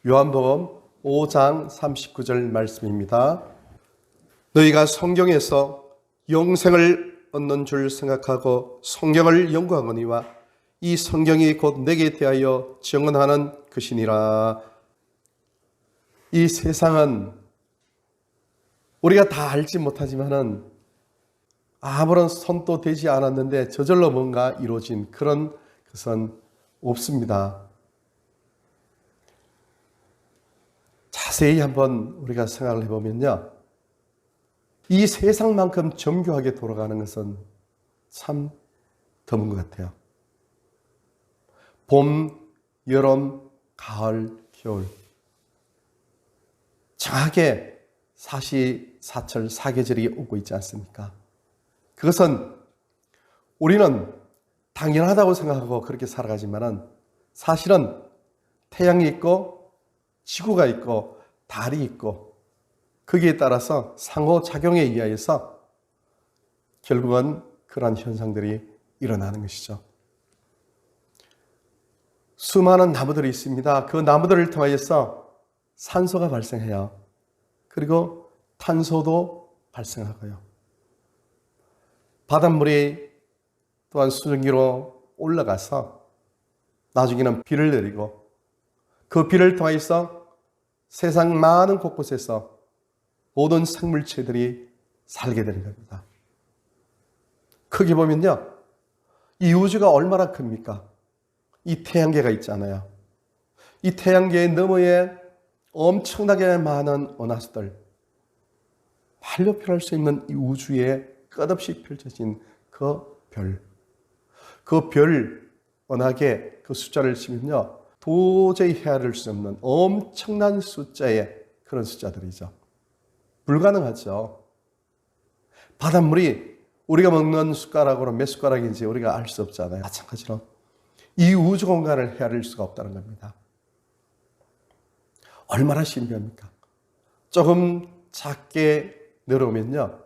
요한복음 5장 39절 말씀입니다. 너희가 성경에서 영생을 얻는 줄 생각하고 성경을 연구하거니와 이 성경이 곧 내게 대하여 증언하는 것이니라. 이 세상은 우리가 다 알지 못하지만은 아무런 손도 되지 않았는데 저절로 뭔가 이루어진 그런 것은 없습니다. 자세히 한번 우리가 생각을 해보면요, 이 세상만큼 정교하게 돌아가는 것은 참 드문 것 같아요. 봄, 여름, 가을, 겨울, 정확하게 사시사철 사계절이 오고 있지 않습니까? 그것은 우리는 당연하다고 생각하고 그렇게 살아가지만은 사실은 태양이 있고 지구가 있고 달이 있고 거기에 따라서 상호작용에 의해서 결국은 그러한 현상들이 일어나는 것이죠. 수많은 나무들이 있습니다. 그 나무들을 통하여서 산소가 발생해요. 그리고 탄소도 발생하고요. 바닷물이 또한 수증기로 올라가서 나중에는 비를 내리고 그 비를 통해서 세상 많은 곳곳에서 모든 생물체들이 살게 되는 겁니다. 크게 보면요, 이 우주가 얼마나 큽니까? 이 태양계가 있잖아요. 이 태양계 너머에 엄청나게 많은 은하수들, 말로 표현할 수 있는 이 우주에 끝없이 펼쳐진 그 별, 은하계 그 숫자를 치면요, 도저히 헤아릴 수 없는 엄청난 숫자의 그런 숫자들이죠. 불가능하죠. 바닷물이 우리가 먹는 숟가락으로 몇 숟가락인지 우리가 알 수 없잖아요. 마찬가지로 이 우주 공간을 헤아릴 수가 없다는 겁니다. 얼마나 신비합니까? 조금 작게 내려오면요,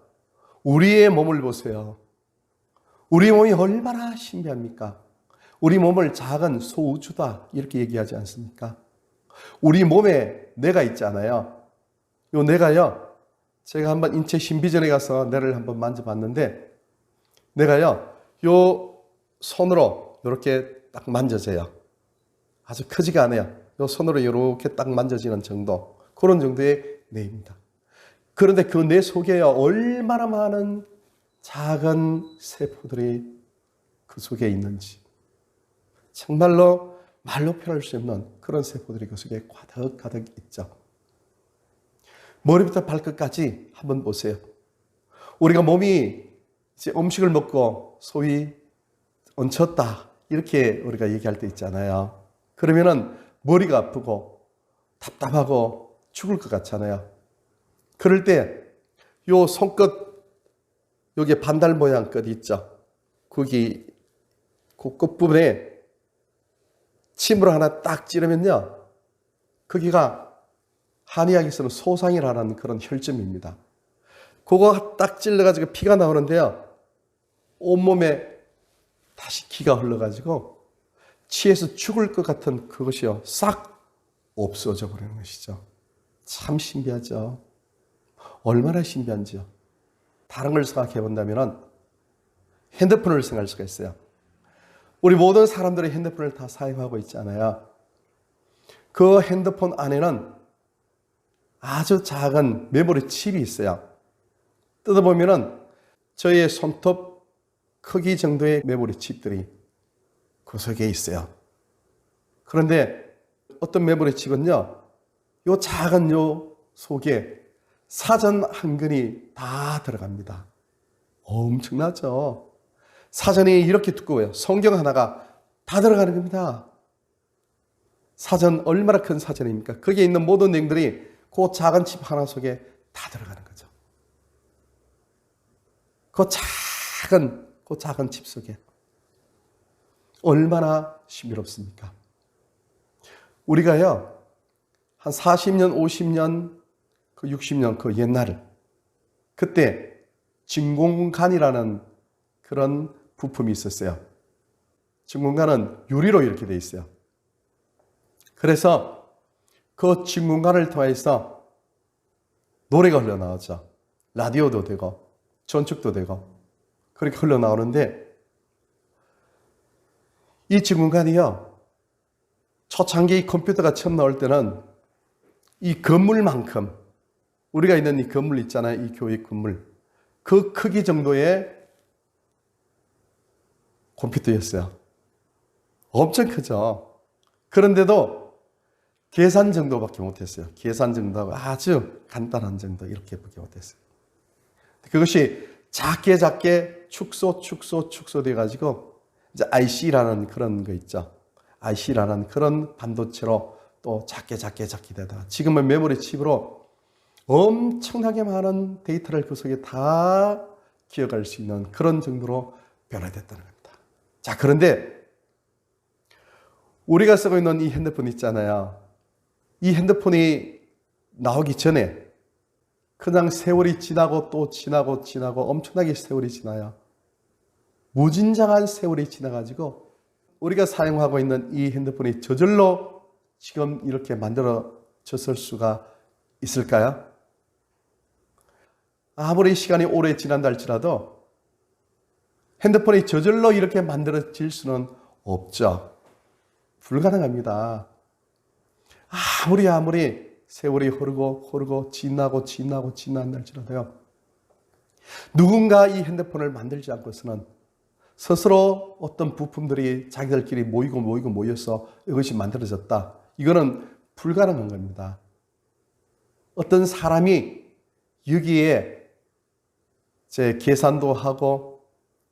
우리의 몸을 보세요. 우리 몸이 얼마나 신비합니까? 우리 몸을 작은 소우주다 이렇게 얘기하지 않습니까? 우리 몸에 뇌가 있잖아요. 요 뇌가요, 제가 한번 인체 신비전에 가서 뇌를 한번 만져봤는데 뇌가요, 요 손으로 이렇게 딱 만져져요. 아주 크지가 않아요. 요 손으로 이렇게 딱 만져지는 정도, 그런 정도의 뇌입니다. 그런데 그 뇌 속에요, 얼마나 많은 작은 세포들이 그 속에 있는지, 정말로 말로 표현할 수 없는 그런 세포들이 그 속에 가득 있죠. 머리부터 발끝까지 한번 보세요. 우리가 몸이 이제 음식을 먹고 소위 얹혔다 이렇게 우리가 얘기할 때 있잖아요. 그러면은 머리가 아프고 답답하고 죽을 것 같잖아요. 그럴 때 요 손끝, 여기에 반달 모양 끝 있죠. 거기 그 끝부분에 침으로 하나 딱 찌르면요, 거기가 한의학에서는 소상이라는 그런 혈점입니다. 그거 딱 찔러가지고 피가 나오는데요, 온몸에 다시 기가 흘러가지고 취해서 죽을 것 같은 그것이요, 싹 없어져 버리는 것이죠. 참 신비하죠. 얼마나 신비한지요. 다른 걸 생각해 본다면 핸드폰을 생각할 수가 있어요. 우리 모든 사람들이 핸드폰을 다 사용하고 있잖아요. 그 핸드폰 안에는 아주 작은 메모리 칩이 있어요. 뜯어보면은 저희의 손톱 크기 정도의 메모리 칩들이 그 속에 있어요. 그런데 어떤 메모리 칩은요, 요 작은 요 속에 사전 한 권이 다 들어갑니다. 엄청나죠? 사전이 이렇게 두꺼워요. 성경 하나가 다 들어가는 겁니다. 사전 얼마나 큰 사전입니까? 거기에 있는 모든 내용들이 그 작은 칩 하나 속에 다 들어가는 거죠. 그 작은 칩 속에 얼마나 신비롭습니까? 우리가요, 한 40년, 50년, 60년 그 옛날, 그때 진공관이라는 그런 부품이 있었어요. 진공관은 유리로 이렇게 돼 있어요. 그래서 그 그 진공관을 통해서 노래가 흘러나오죠. 라디오도 되고 전축도 되고 그렇게 흘러나오는데 이 진공관이요. 초창기 컴퓨터가 처음 나올 때는 이 건물만큼 우리가 있는 이 건물 있잖아요. 이 교회 건물. 그 크기 정도의 컴퓨터였어요. 엄청 크죠. 그런데도 계산 정도밖에 못했어요. 계산 정도하고 아주 간단한 정도 이렇게밖에 못했어요. 그것이 작게 축소돼 가지고 이제 IC라는 그런 거 있죠. IC라는 그런 반도체로 또 작게 되다가 지금은 메모리 칩으로 엄청나게 많은 데이터를 그 속에 다 기억할 수 있는 그런 정도로 변화됐다는 겁니다. 자, 그런데 우리가 쓰고 있는 이 핸드폰 있잖아요. 이 핸드폰이 나오기 전에 그냥 세월이 지나고 또 지나고 엄청나게 세월이 지나요. 무진장한 세월이 지나가지고 우리가 사용하고 있는 이 핸드폰이 저절로 지금 이렇게 만들어졌을 수가 있을까요? 아무리 시간이 오래 지난다 할지라도 핸드폰이 저절로 이렇게 만들어질 수는 없죠. 불가능합니다. 아무리 세월이 흐르고 지난다 할지라도요. 누군가 이 핸드폰을 만들지 않고서는 스스로 어떤 부품들이 자기들끼리 모여서 이것이 만들어졌다. 이거는 불가능한 겁니다. 어떤 사람이 여기에 계산도 하고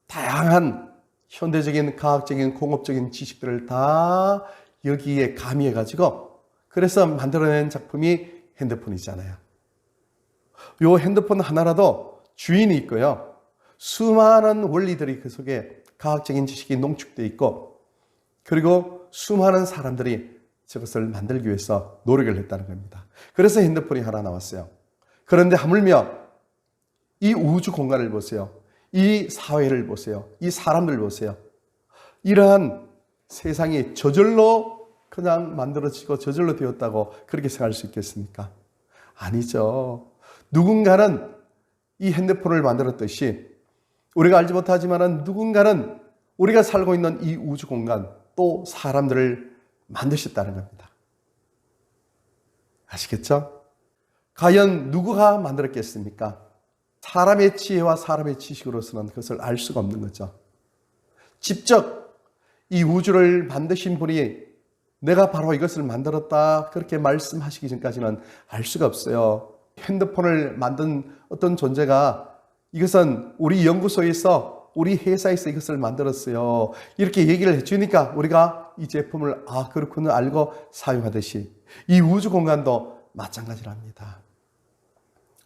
다양한 현대적인 과학적인 공업적인 지식들을 다 여기에 가미해가지고 그래서 만들어낸 작품이 핸드폰이잖아요. 이 핸드폰 하나라도 주인이 있고요. 수많은 원리들이 그 속에 과학적인 지식이 농축되어 있고 그리고 수많은 사람들이 저것을 만들기 위해서 노력을 했다는 겁니다. 그래서 핸드폰이 하나 나왔어요. 그런데 하물며 이 우주 공간을 보세요. 이 사회를 보세요. 이 사람들 보세요. 이러한 세상이 저절로 그냥 만들어지고 저절로 되었다고 그렇게 생각할 수 있겠습니까? 아니죠. 누군가는 이 핸드폰을 만들었듯이 우리가 알지 못하지만 누군가는 우리가 살고 있는 이 우주 공간 또 사람들을 만드셨다는 겁니다. 아시겠죠? 과연 누구가 만들었겠습니까? 사람의 지혜와 사람의 지식으로서는 그것을 알 수가 없는 거죠. 직접 이 우주를 만드신 분이 내가 바로 이것을 만들었다 그렇게 말씀하시기 전까지는 알 수가 없어요. 핸드폰을 만든 어떤 존재가 이것은 우리 연구소에서 우리 회사에서 이것을 만들었어요. 이렇게 얘기를 해주니까 우리가 이 제품을 그렇구나 알고 사용하듯이 이 우주 공간도 마찬가지랍니다.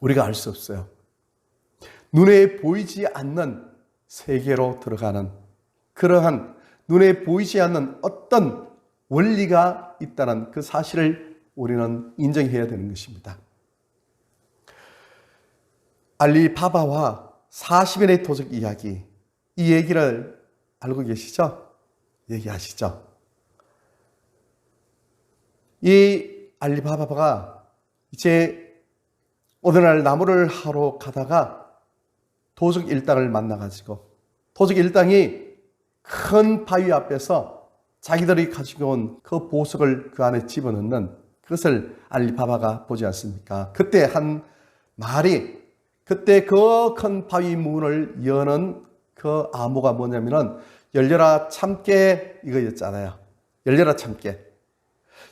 우리가 알 수 없어요. 눈에 보이지 않는 세계로 들어가는 그러한 눈에 보이지 않는 어떤 원리가 있다는 그 사실을 우리는 인정해야 되는 것입니다. 알리바바와 40인의 도적 이야기, 이 얘기를 알고 계시죠? 얘기하시죠? 이 알리바바가 이제 어느 날 나무를 하러 가다가 도적 일당을 만나가지고 도적 일당이 큰 바위 앞에서 자기들이 가지고 온 그 보석을 그 안에 집어넣는 그것을 알리바바가 보지 않습니까? 그때 한 말이 그때 그 큰 바위 문을 여는 그 암호가 뭐냐면은 열려라 참깨 이거였잖아요. 열려라 참깨.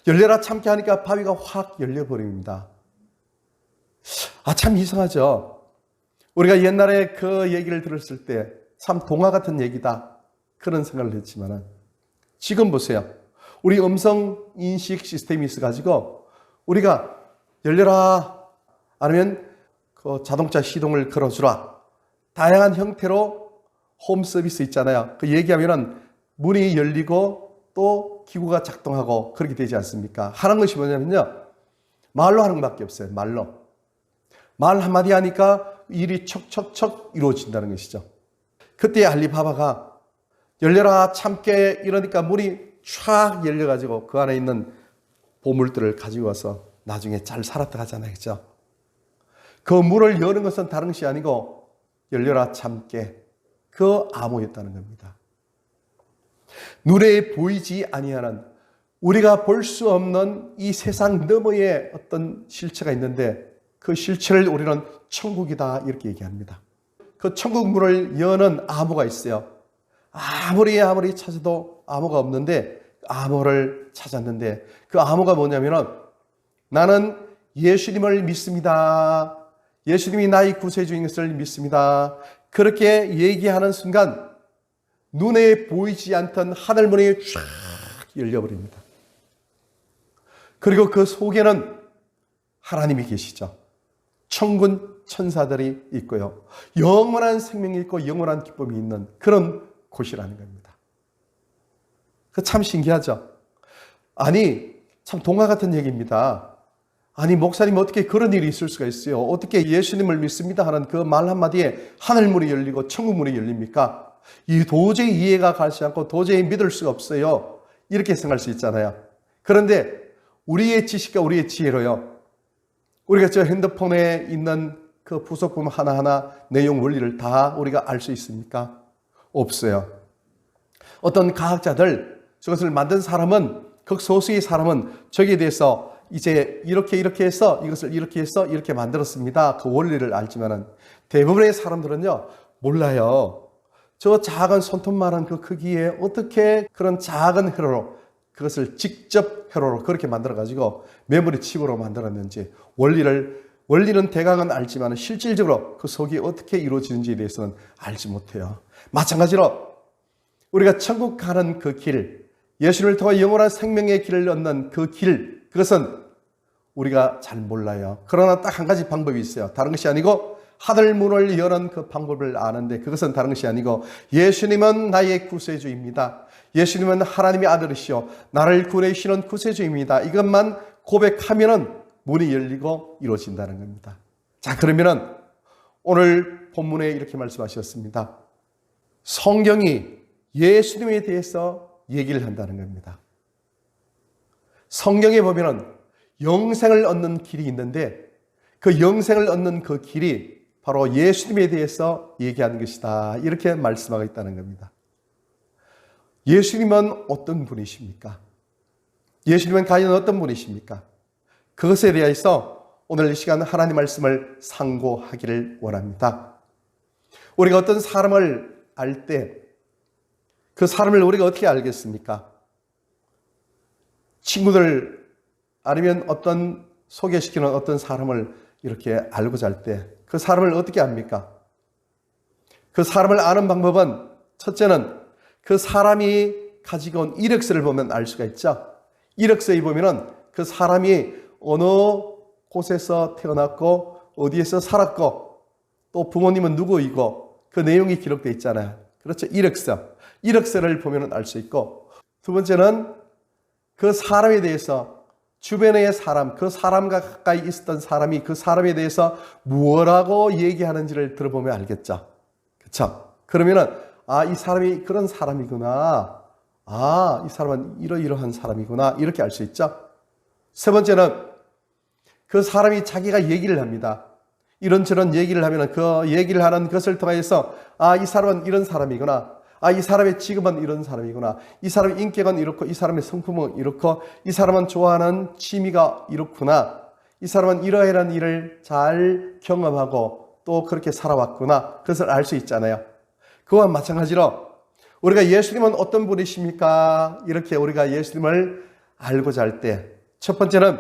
열려라 참깨 하니까 바위가 확 열려버립니다. 참 이상하죠. 우리가 옛날에 그 얘기를 들었을 때 참 동화 같은 얘기다 그런 생각을 했지만 지금 보세요. 우리 음성 인식 시스템이 있어가지고 우리가 열려라 아니면 그 자동차 시동을 걸어주라 다양한 형태로 홈 서비스 있잖아요. 그 얘기하면은 문이 열리고 또 기구가 작동하고 그렇게 되지 않습니까? 하는 것이 뭐냐면요. 말로 하는 것밖에 없어요. 말 한마디 하니까 일이 척척척 이루어진다는 것이죠. 그때 알리바바가 열려라 참깨 이러니까 문이 촥 열려가지고 그 안에 있는 보물들을 가지고 와서 나중에 잘 살았다 하잖아요. 그죠? 그 문을 여는 것은 다른 것이 아니고 열려라 참깨, 그 암호였다는 겁니다. 눈에 보이지 아니하는, 우리가 볼 수 없는 이 세상 너머에 어떤 실체가 있는데 그 실체를 우리는 천국이다 이렇게 얘기합니다. 그 천국 문을 여는 암호가 있어요. 아무리 찾아도 암호가 없는데 암호를 찾았는데, 그 암호가 뭐냐면은 나는 예수님을 믿습니다. 예수님이 나의 구세주인 것을 믿습니다. 그렇게 얘기하는 순간 눈에 보이지 않던 하늘문이 쫙 열려버립니다. 그리고 그 속에는 하나님이 계시죠. 천군 천사들이 있고요. 영원한 생명이 있고 영원한 기쁨이 있는 그런 곳이라는 겁니다. 그 참 신기하죠. 아니, 참 동화 같은 얘기입니다. 아니, 목사님 어떻게 그런 일이 있을 수가 있어요? 어떻게 예수님을 믿습니다 하는 그 말 한마디에 하늘문이 열리고 천국문이 열립니까? 이 도저히 이해가 가지 않고 도저히 믿을 수가 없어요. 이렇게 생각할 수 있잖아요. 그런데 우리의 지식과 우리의 지혜로요, 우리가 저 핸드폰에 있는 그 부속품 하나하나 내용 원리를 다 우리가 알 수 있습니까? 없어요. 어떤 과학자들, 저것을 만든 사람은, 극소수의 사람은 저기에 대해서 이제 이렇게 해서 이것을 이렇게 해서 이렇게 만들었습니다. 그 원리를 알지만은 대부분의 사람들은요, 몰라요. 저 작은 손톱만한 그 크기에 어떻게 그런 작은 회로로, 그것을 직접 회로로 그렇게 만들어가지고 메모리 칩으로 만들었는지, 원리는 대강은 알지만 실질적으로 그 속이 어떻게 이루어지는지에 대해서는 알지 못해요. 마찬가지로 우리가 천국 가는 그 길, 예수를 통해 영원한 생명의 길을 얻는 그 길, 그것은 우리가 잘 몰라요. 그러나 딱 한 가지 방법이 있어요. 다른 것이 아니고 하늘문을 여는 그 방법을 아는데, 그것은 다른 것이 아니고 예수님은 나의 구세주입니다. 예수님은 하나님의 아들이시오, 나를 구원해주시는 구세주입니다. 이것만 고백하면은 문이 열리고 이루어진다는 겁니다. 자, 그러면은 오늘 본문에 이렇게 말씀하셨습니다. 성경이 예수님에 대해서 얘기를 한다는 겁니다. 성경에 보면은 영생을 얻는 길이 있는데, 그 영생을 얻는 그 길이 바로 예수님에 대해서 얘기하는 것이다, 이렇게 말씀하고 있다는 겁니다. 예수님은 어떤 분이십니까? 예수님은 과연 어떤 분이십니까? 그것에 대해서 오늘 이 시간 하나님 말씀을 상고하기를 원합니다. 우리가 어떤 사람을 알 때 그 사람을 우리가 어떻게 알겠습니까? 친구들 아니면 어떤 소개시키는 어떤 사람을 이렇게 알고자 할 때 그 사람을 어떻게 압니까? 그 사람을 아는 방법은, 첫째는 그 사람이 가지고 온 이력서를 보면 알 수가 있죠. 이력서에 보면은 그 사람이 어느 곳에서 태어났고 어디에서 살았고 또 부모님은 누구이고 그 내용이 기록되어 있잖아요. 그렇죠. 이력서를 보면 알 수 있고, 두 번째는 그 사람에 대해서, 주변의 사람, 그 사람과 가까이 있었던 사람이 그 사람에 대해서 무엇라고 얘기하는지를 들어보면 알겠죠. 그렇죠. 그러면은 이 사람이 그런 사람이구나, 이 사람은 이러이러한 사람이구나, 이렇게 알 수 있죠. 세 번째는 그 사람이 자기가 얘기를 합니다. 이런저런 얘기를 하면 그 얘기를 하는 것을 통해서 이 사람은 이런 사람이구나, 이 사람의 직업은 이런 사람이구나, 이 사람의 인격은 이렇고, 이 사람의 성품은 이렇고, 이 사람은 좋아하는 취미가 이렇구나, 이 사람은 이러이러한 일을 잘 경험하고 또 그렇게 살아왔구나, 그것을 알 수 있잖아요. 그와 마찬가지로 우리가 예수님은 어떤 분이십니까? 이렇게 우리가 예수님을 알고자 할 때, 첫 번째는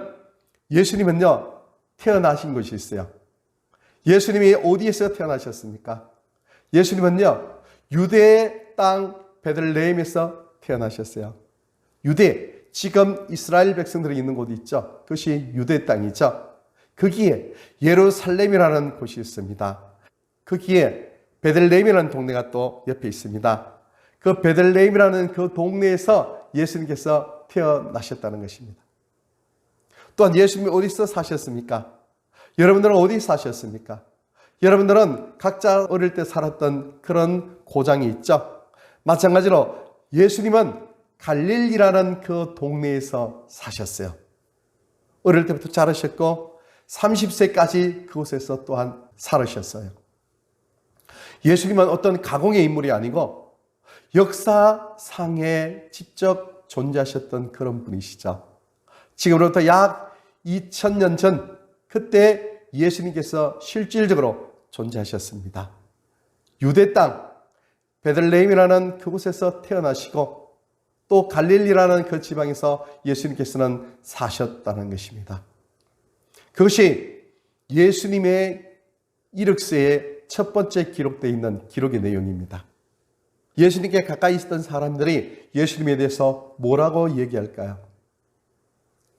예수님은요, 태어나신 곳이 있어요. 예수님이 어디에서 태어나셨습니까? 예수님은요, 유대 땅 베들레헴에서 태어나셨어요. 유대, 지금 이스라엘 백성들이 있는 곳이 있죠. 그것이 유대 땅이죠. 거기에 예루살렘이라는 곳이 있습니다. 거기에 베들레헴이라는 동네가 또 옆에 있습니다. 그 베들레헴이라는 그 동네에서 예수님께서 태어나셨다는 것입니다. 또한 예수님이 어디서 사셨습니까? 여러분들은 어디 사셨습니까? 여러분들은 각자 어릴 때 살았던 그런 고장이 있죠. 마찬가지로 예수님은 갈릴리라는 그 동네에서 사셨어요. 어릴 때부터 자라셨고 30세까지 그곳에서 또한 살으셨어요. 예수님은 어떤 가공의 인물이 아니고 역사상에 직접 존재하셨던 그런 분이시죠. 지금으로부터 약 2000년 전 그때 예수님께서 실질적으로 존재하셨습니다. 유대 땅 베들레헴이라는 그곳에서 태어나시고 또 갈릴리라는 그 지방에서 예수님께서는 사셨다는 것입니다. 그것이 예수님의 이력서에 첫 번째 기록되어 있는 기록의 내용입니다. 예수님께 가까이 있었던 사람들이 예수님에 대해서 뭐라고 얘기할까요?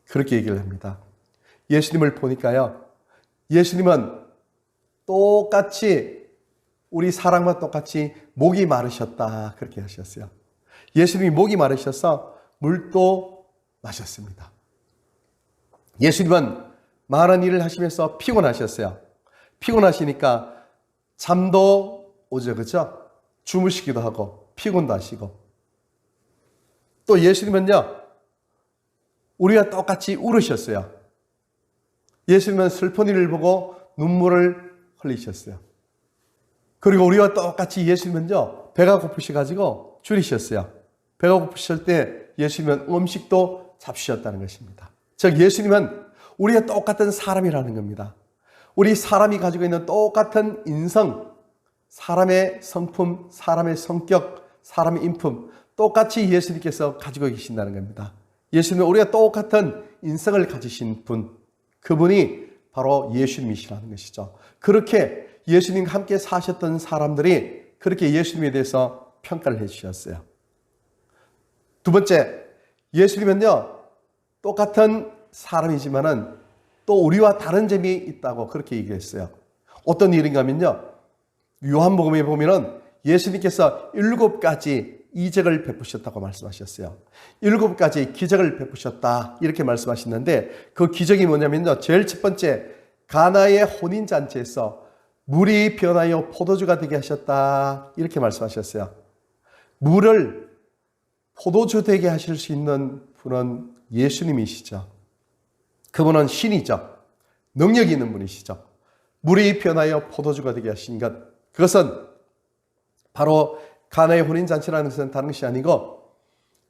그렇게 얘기를 합니다. 예수님을 보니까요, 예수님은 똑같이 우리 사람과 똑같이 목이 마르셨다 그렇게 하셨어요. 예수님이 목이 마르셔서 물도 마셨습니다. 예수님은 많은 일을 하시면서 피곤하셨어요. 피곤하시니까 잠도 오죠, 그렇죠? 주무시기도 하고 피곤도 하시고. 또 예수님은요, 우리와 똑같이 울으셨어요. 예수님은 슬픈 일을 보고 눈물을 흘리셨어요. 그리고 우리와 똑같이 예수님은요, 배가 고프셔가지고 줄이셨어요. 배가 고프실 때 예수님은 음식도 잡수셨다는 것입니다. 즉 예수님은 우리와 똑같은 사람이라는 겁니다. 우리 사람이 가지고 있는 똑같은 인성, 사람의 성품, 사람의 성격, 사람의 인품 똑같이 예수님께서 가지고 계신다는 겁니다. 예수님은 우리가 똑같은 인성을 가지신 분, 그분이 바로 예수님이시라는 것이죠. 그렇게 예수님과 함께 사셨던 사람들이 그렇게 예수님에 대해서 평가를 해주셨어요. 두 번째, 예수님은요, 똑같은 사람이지만은 또 우리와 다른 점이 있다고 그렇게 얘기했어요. 어떤 일인가 하면요, 요한복음에 보면은 예수님께서 7가지 이적을 베푸셨다고 말씀하셨어요. 7가지 기적을 베푸셨다 이렇게 말씀하셨는데 그 기적이 뭐냐면요, 제일 첫 번째, 가나의 혼인잔치에서 물이 변하여 포도주가 되게 하셨다 이렇게 말씀하셨어요. 물을 포도주 되게 하실 수 있는 분은 예수님이시죠. 그분은 신이죠. 능력이 있는 분이시죠. 물이 변하여 포도주가 되게 하신 것, 그것은 바로 가나의 혼인잔치라는 것은 다른 것이 아니고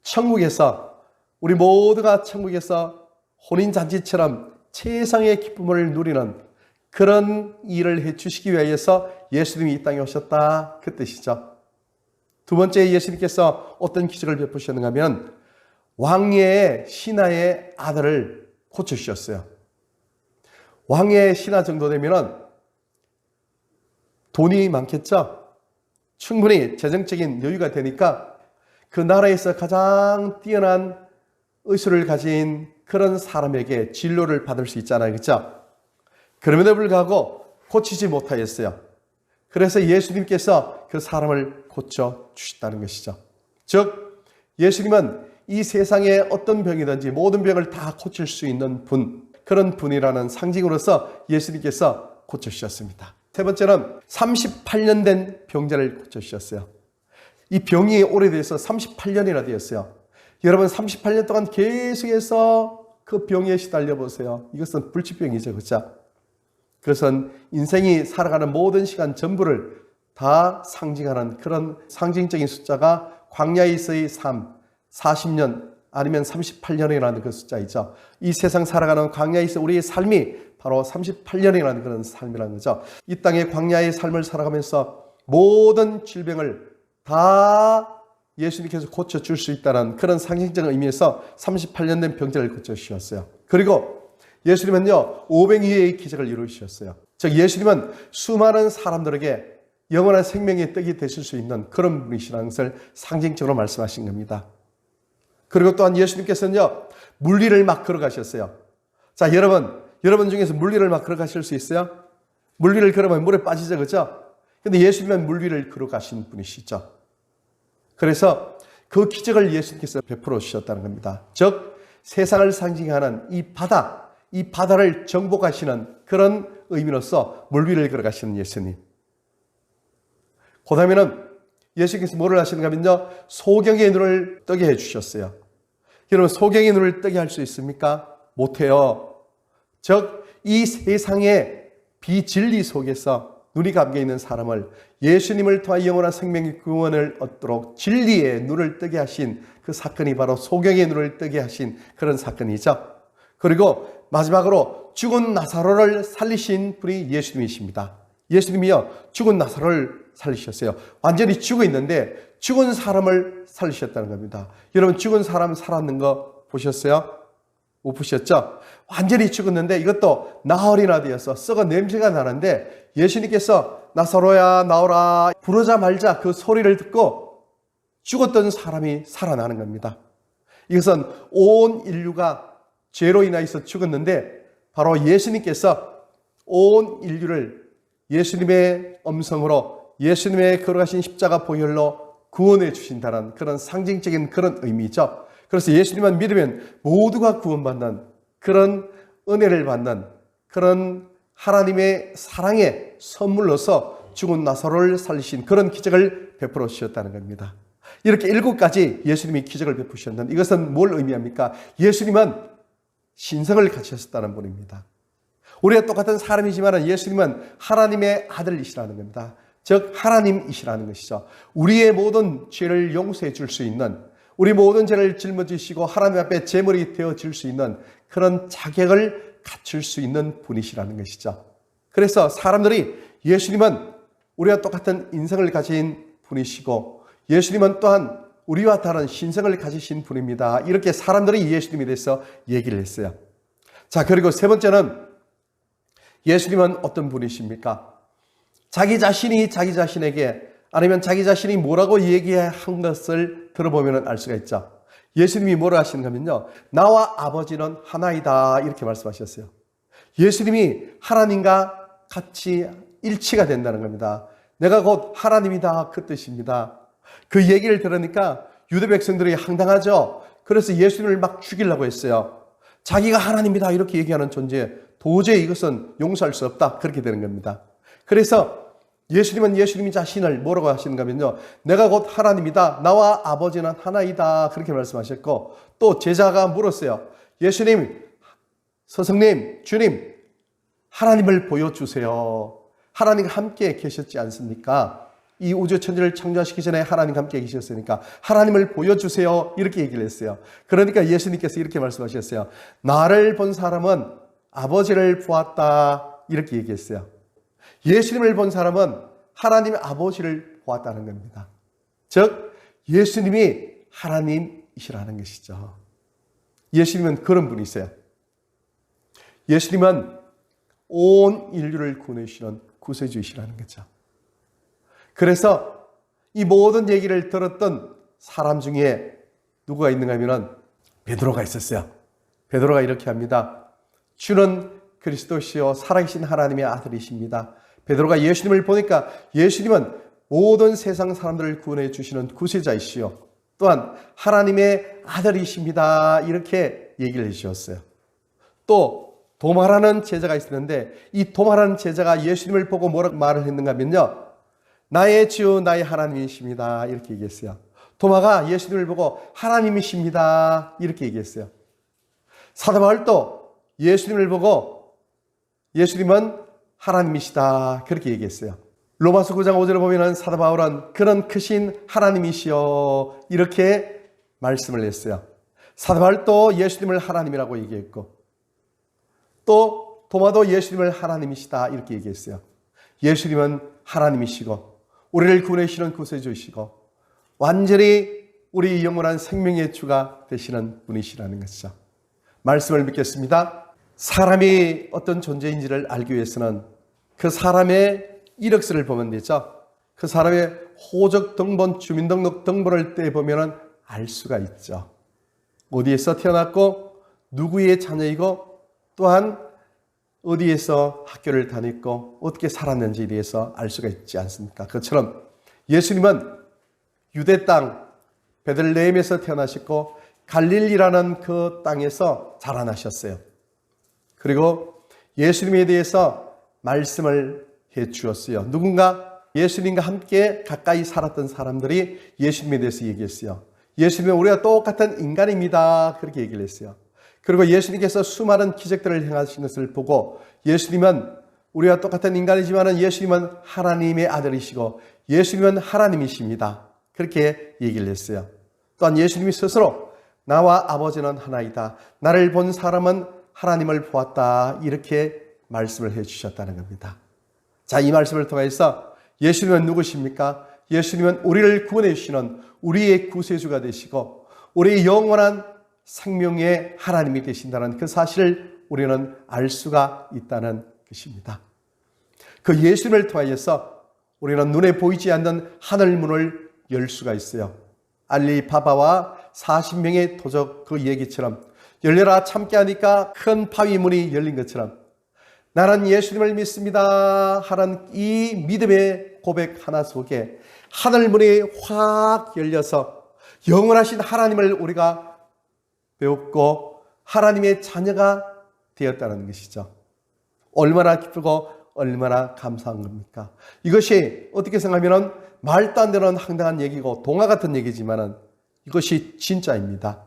천국에서 우리 모두가 천국에서 혼인잔치처럼 최상의 기쁨을 누리는 그런 일을 해주시기 위해서 예수님이 이 땅에 오셨다 그 뜻이죠. 두 번째, 예수님께서 어떤 기적을 베푸셨는가 하면 왕예의 신하의 아들을 고쳐주셨어요. 왕예의 신하 정도 되면 돈이 많겠죠. 충분히 재정적인 여유가 되니까 그 나라에서 가장 뛰어난 의술을 가진 그런 사람에게 진료를 받을 수 있잖아요, 그렇죠? 그럼에도 불구하고 고치지 못하였어요. 그래서 예수님께서 그 사람을 고쳐주셨다는 것이죠. 즉 예수님은 이 세상에 어떤 병이든지 모든 병을 다 고칠 수 있는 분, 그런 분이라는 상징으로서 예수님께서 고쳐주셨습니다. 세 번째는 38년 된 병자를 고쳐주셨어요. 이 병이 오래돼서 38년이나 되었어요. 여러분 38년 동안 계속해서 그 병에 시달려 보세요. 이것은 불치병이죠, 그렇죠? 그것은 인생이 살아가는 모든 시간 전부를 다 상징하는 그런 상징적인 숫자가 광야에서의 삶, 40년 아니면 38년이라는 그 숫자이죠. 이 세상 살아가는 광야에서 우리의 삶이 바로 38년이라는 그런 삶이라는 거죠. 이 땅의 광야의 삶을 살아가면서 모든 질병을 다 예수님께서 고쳐줄 수 있다는 그런 상징적인 의미에서 38년 된 병자를 고쳐주셨어요. 그리고 예수님은요, 500위의 기적을 이루셨어요. 즉 예수님은 수많은 사람들에게 영원한 생명의 떡이 되실 수 있는 그런 분이시라는 것을 상징적으로 말씀하신 겁니다. 그리고 또한 예수님께서는요, 물리를 막 걸어가셨어요. 자, 여러분 중에서 물리를 막 걸어가실 수 있어요? 물리를 걸으면 물에 빠지죠, 그렇죠? 근데 예수님은 물리를 걸어가신 분이시죠. 그래서 그 기적을 예수님께서 베풀어 주셨다는 겁니다. 즉 세상을 상징하는 이 바다를 정복하시는 그런 의미로서 물 위를 걸어가시는 예수님. 그 다음에는 예수님께서 뭐를 하시는가 하면요, 소경의 눈을 뜨게 해주셨어요. 여러분 소경의 눈을 뜨게 할 수 있습니까? 못해요. 즉 이 세상의 비진리 속에서 눈이 감겨 있는 사람을 예수님을 통하여 영원한 생명의 구원을 얻도록 진리의 눈을 뜨게 하신 그 사건이 바로 소경의 눈을 뜨게 하신 그런 사건이죠. 그리고 마지막으로 죽은 나사로를 살리신 분이 예수님이십니다. 예수님이요, 죽은 나사로를 살리셨어요. 완전히 죽어 있는데 죽은 사람을 살리셨다는 겁니다. 여러분, 죽은 사람 살았는 거 보셨어요? 못 보셨죠? 완전히 죽었는데 이것도 나흘이나 되어서 썩어 냄새가 나는데 예수님께서 나사로야 나오라 부르자마자 그 소리를 듣고 죽었던 사람이 살아나는 겁니다. 이것은 온 인류가 죄로 인하여서 죽었는데 바로 예수님께서 온 인류를 예수님의 음성으로 예수님의 걸어가신 십자가 보혈로 구원해 주신다는 그런 상징적인 그런 의미죠. 그래서 예수님만 믿으면 모두가 구원받는 그런 은혜를 받는 그런 하나님의 사랑의 선물로서 죽은 나사로를 살리신 그런 기적을 베풀어 주셨다는 겁니다. 이렇게 7가지 예수님이 기적을 베푸셨는데 이것은 뭘 의미합니까? 예수님은 신성을 갖추셨다는 분입니다. 우리가 똑같은 사람이지만 예수님은 하나님의 아들이시라는 겁니다. 즉 하나님이시라는 것이죠. 우리의 모든 죄를 용서해 줄 수 있는, 우리 모든 죄를 짊어지시고 하나님 앞에 제물이 되어질 수 있는 그런 자격을 갖출 수 있는 분이시라는 것이죠. 그래서 사람들이 예수님은 우리와 똑같은 인성을 가진 분이시고 예수님은 또한 우리와 다른 신성을 가지신 분입니다. 이렇게 사람들이 예수님에 대해서 얘기를 했어요. 자, 그리고 세 번째는 예수님은 어떤 분이십니까? 자기 자신이 자기 자신에게 아니면 자기 자신이 뭐라고 얘기한 것을 들어보면 알 수가 있죠. 예수님이 뭐라 하시는가 하면요, 나와 아버지는 하나이다 이렇게 말씀하셨어요. 예수님이 하나님과 같이 일치가 된다는 겁니다. 내가 곧 하나님이다 그 뜻입니다. 그 얘기를 들으니까 유대 백성들이 황당하죠. 그래서 예수님을 막 죽이려고 했어요. 자기가 하나님이다 이렇게 얘기하는 존재, 도저히 이것은 용서할 수 없다 그렇게 되는 겁니다. 그래서 예수님은 예수님이 자신을 뭐라고 하시는가 하면요, 내가 곧 하나님이다, 나와 아버지는 하나이다 그렇게 말씀하셨고, 또 제자가 물었어요. 예수님, 스승님, 주님, 하나님을 보여주세요. 하나님과 함께 계셨지 않습니까? 이 우주 천지를 창조하시기 전에 하나님과 함께 계셨으니까 하나님을 보여주세요 이렇게 얘기를 했어요. 그러니까 예수님께서 이렇게 말씀하셨어요. 나를 본 사람은 아버지를 보았다 이렇게 얘기했어요. 예수님을 본 사람은 하나님 아버지를 보았다는 겁니다. 즉 예수님이 하나님이시라는 것이죠. 예수님은 그런 분이세요. 예수님은 온 인류를 구원해 주시는 구세주이시라는 거죠. 그래서 이 모든 얘기를 들었던 사람 중에 누구가 있는가 하면 베드로가 있었어요. 베드로가 이렇게 합니다. 주는 그리스도시요 살아계신 하나님의 아들이십니다. 베드로가 예수님을 보니까 예수님은 모든 세상 사람들을 구원해 주시는 구세자이시요 또한 하나님의 아들이십니다 이렇게 얘기를 해주셨어요. 또 도마라는 제자가 있었는데 이 도마라는 제자가 예수님을 보고 뭐라고 말을 했는가 하면요, 나의 주 나의 하나님이십니다 이렇게 얘기했어요. 도마가 예수님을 보고 하나님이십니다 이렇게 얘기했어요. 사도 바울도 예수님을 보고 예수님은 하나님이시다 그렇게 얘기했어요. 로마서 9장 5절을 보면 사도 바울은 그런 크신 하나님이시여 이렇게 말씀을 했어요. 사도 바울도 예수님을 하나님이라고 얘기했고 또 도마도 예수님을 하나님이시다 이렇게 얘기했어요. 예수님은 하나님이시고 우리를 구원해 주시는 구세주이시고 완전히 우리 영원한 생명의 주가 되시는 분이시라는 것이죠. 말씀을 믿겠습니다. 사람이 어떤 존재인지를 알기 위해서는 그 사람의 이력서를 보면 되죠. 그 사람의 호적 등본, 주민등록 등본을 떼보면 알 수가 있죠. 어디에서 태어났고 누구의 자녀이고 또한 어디에서 학교를 다녔고 어떻게 살았는지에 대해서 알 수가 있지 않습니까? 그처럼 예수님은 유대 땅 베들레헴에서 태어나셨고 갈릴리라는 그 땅에서 자라나셨어요. 그리고 예수님에 대해서 말씀을 해 주었어요. 누군가 예수님과 함께 가까이 살았던 사람들이 예수님에 대해서 얘기했어요. 예수님은 우리가 똑같은 인간입니다 그렇게 얘기를 했어요. 그리고 예수님께서 수많은 기적들을 행하신 것을 보고 예수님은 우리와 똑같은 인간이지만 예수님은 하나님의 아들이시고 예수님은 하나님이십니다. 그렇게 얘기를 했어요. 또한 예수님이 스스로 나와 아버지는 하나이다. 나를 본 사람은 하나님을 보았다. 이렇게 말씀을 해주셨다는 겁니다. 자, 이 말씀을 통해서 예수님은 누구십니까? 예수님은 우리를 구원해 주시는 우리의 구세주가 되시고 우리의 영원한 생명의 하나님이 되신다는 그 사실을 우리는 알 수가 있다는 것입니다. 그 예수님을 통하여서 우리는 눈에 보이지 않는 하늘문을 열 수가 있어요. 알리바바와 40명의 도적 그 얘기처럼 열려라 참게 하니까 큰 바위문이 열린 것처럼 나는 예수님을 믿습니다 하는 이 믿음의 고백 하나 속에 하늘문이 확 열려서 영원하신 하나님을 우리가 배웠고 하나님의 자녀가 되었다는 것이죠. 얼마나 기쁘고 얼마나 감사한 겁니까? 이것이 어떻게 생각하면 말도 안 되는 황당한 얘기고 동화 같은 얘기지만 이것이 진짜입니다.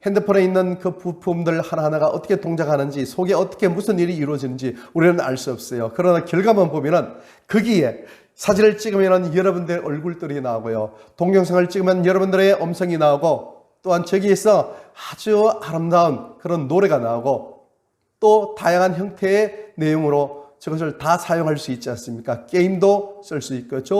핸드폰에 있는 그 부품들 하나하나가 어떻게 동작하는지 속에 어떻게 무슨 일이 이루어지는지 우리는 알 수 없어요. 그러나 결과만 보면 거기에 사진을 찍으면 여러분들의 얼굴들이 나오고요. 동영상을 찍으면 여러분들의 음성이 나오고 또한 저기에서 아주 아름다운 그런 노래가 나오고 또 다양한 형태의 내용으로 저것을 다 사용할 수 있지 않습니까? 게임도 쓸 수 있고 저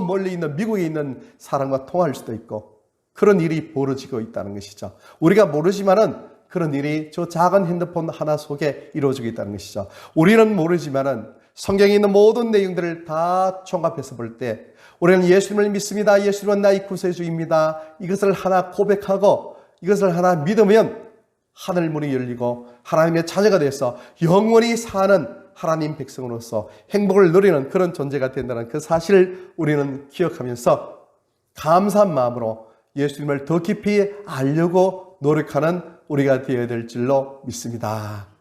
멀리 있는 미국에 있는 사람과 통화할 수도 있고 그런 일이 벌어지고 있다는 것이죠. 우리가 모르지만은 그런 일이 저 작은 핸드폰 하나 속에 이루어지고 있다는 것이죠. 우리는 모르지만은 성경에 있는 모든 내용들을 다 총합해서 볼 때 우리는 예수님을 믿습니다. 예수님은 나의 구세주입니다. 이것을 하나 고백하고 이것을 하나 믿으면 하늘문이 열리고 하나님의 자녀가 돼서 영원히 사는 하나님 백성으로서 행복을 누리는 그런 존재가 된다는 그 사실을 우리는 기억하면서 감사한 마음으로 예수님을 더 깊이 알려고 노력하는 우리가 되어야 될 줄로 믿습니다.